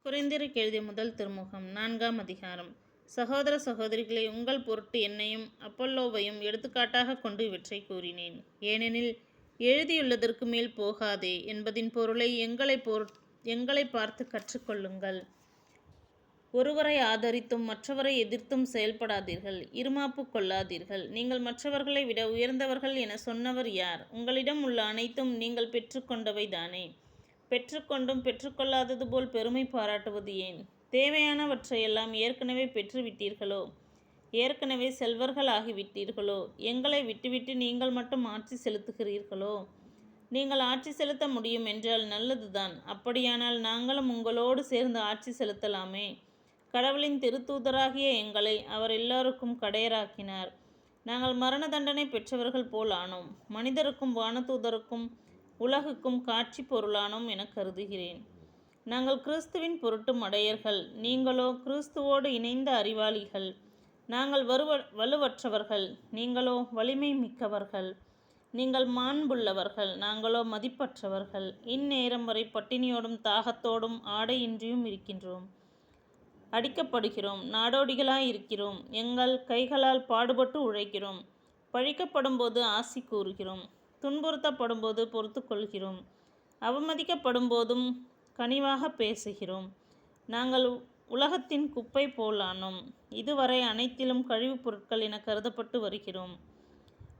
கொரிந்தியருக்கு எழுதிய முதல் திருமுகம் 4ஆம் அதிகாரம். சகோதர சகோதரிகளே, உங்கள் பொருட்டு என்னையும் அப்பல்லோவையும் எடுத்துக்காட்டாக கொண்டு இவற்றை கூறினேன். ஏனெனில் எழுதியுள்ளதற்கு மேல் போகாதே என்பதின் பொருளை எங்களை பார்த்து கற்றுக்கொள்ளுங்கள். ஒருவரை ஆதரித்தும் மற்றவரை எதிர்த்தும் செயல்படாதீர்கள். இருமாப்பு கொள்ளாதீர்கள். நீங்கள் மற்றவர்களை விட உயர்ந்தவர்கள் என சொன்னவர் யார்? உங்களிடம் உள்ள அனைத்தும் நீங்கள் பெற்றுக்கொண்டவை தானே. பெற்றுக்கொண்டும் பெற்றுக்கொள்ளாதது போல் பெருமை பாராட்டுவது ஏன்? தேவையானவற்றையெல்லாம் ஏற்கனவே பெற்றுவிட்டீர்களோ? ஏற்கனவே செல்வர்கள் ஆகிவிட்டீர்களோ? எங்களை விட்டுவிட்டு நீங்கள் மட்டும் ஆட்சி செலுத்துகிறீர்களோ? நீங்கள் ஆட்சி செலுத்த முடியும் என்றால் நல்லதுதான். அப்படியானால் நாங்களும் உங்களோடு சேர்ந்து ஆட்சி செலுத்தலாமே. கடவுளின் திருத்தூதராகிய எங்களை அவர் எல்லோருக்கும் கடையராக்கினார். நாங்கள் மரண தண்டனை பெற்றவர்கள் போல் ஆனோம். மனிதருக்கும் வானதூதருக்கும் உலகுக்கும் காட்சி பொருளானோம் என கருதுகிறேன். நாங்கள் கிறிஸ்துவின் பொருட்டு மடையர்கள், நீங்களோ கிறிஸ்துவோடு இணைந்த அறிவாளிகள். நாங்கள் வலுவற்றவர்கள், நீங்களோ வலிமை மிக்கவர்கள். நீங்கள் மாண்புள்ளவர்கள், நாங்களோ மதிப்பற்றவர்கள். இந்நேரம் வரை பட்டினியோடும் தாகத்தோடும் ஆடையின்றியும் இருக்கின்றோம். அடிக்கப்படுகிறோம், நாடோடிகளாய் இருக்கிறோம். எங்கள் கைகளால் பாடுபட்டு உழைக்கிறோம். பழிக்கப்படும் போது ஆசி கூறுகிறோம். துன்புறுத்தப்படும் போது பொறுத்து கொள்கிறோம். அவமதிக்கப்படும் போதும் கனிவாக பேசுகிறோம். நாங்கள் உலகத்தின் குப்பை போலானோம். இதுவரை அனைத்திலும் கழிவுப் பொருட்கள் என கருதப்பட்டு வருகிறோம்.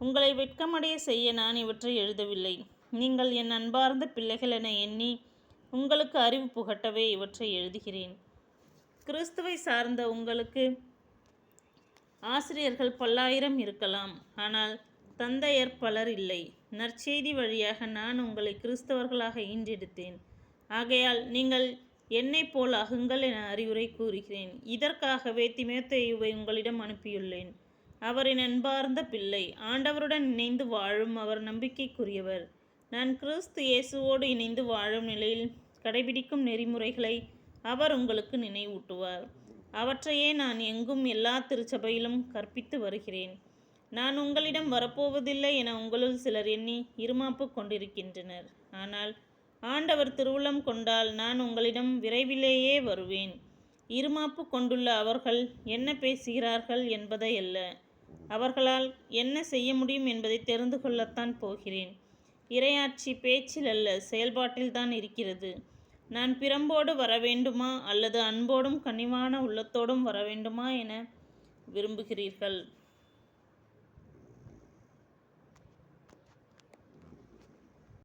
உங்களை வெட்கமடைய செய்ய நான் இவற்றை எழுதவில்லை. நீங்கள் என் அன்பார்ந்த பிள்ளைகள் என எண்ணி உங்களுக்கு அறிவு புகட்டவே இவற்றை எழுதுகிறேன். கிறிஸ்துவை சார்ந்த உங்களுக்கு ஆசிரியர்கள் பல்லாயிரம் இருக்கலாம், ஆனால் தந்தையர் பலர் இல்லை. நற்செய்தி வழியாக நான் உங்களை கிறிஸ்தவர்களாக ஈன்றெடுத்தேன். ஆகையால் நீங்கள் என்னைப் போல் ஆகுங்கள் என அறிவுரை கூறுகிறேன். இதற்காகவே தீமோத்தேயுவை உங்களிடம் அனுப்பியுள்ளேன். அவர் என் அன்பார்ந்த பிள்ளை, ஆண்டவருடன் இணைந்து வாழும் அவர் நம்பிக்கைக்குரியவர். நான் கிறிஸ்து இயேசுவோடு இணைந்து வாழும் நிலையில் கடைபிடிக்கும் நெறிமுறைகளை அவர் உங்களுக்கு நினைவூட்டுவார். அவற்றையே நான் எங்கும் எல்லா திருச்சபையிலும் கற்பித்து வருகிறேன். நான் உங்களிடம் வரப்போவதில்லை என உங்களுள் சிலர் எண்ணி இருமாப்பு கொண்டிருக்கின்றனர். ஆனால் ஆண்டவர் திருவுளம் கொண்டால் நான் உங்களிடம் விரைவிலேயே வருவேன். இருமாப்பு கொண்டுள்ள அவர்கள் என்ன பேசுகிறார்கள் என்பதை அல்ல, அவர்களால் என்ன செய்ய முடியும் என்பதை தெரிந்து கொள்ளத்தான் போகிறேன். இறையாட்சி பேச்சில் அல்ல, செயல்பாட்டில்தான் இருக்கிறது. நான் பிரம்போடு வரவேண்டுமா அல்லது அன்போடும் கனிவான உள்ளத்தோடும் வரவேண்டுமா என விரும்புகிறீர்கள்?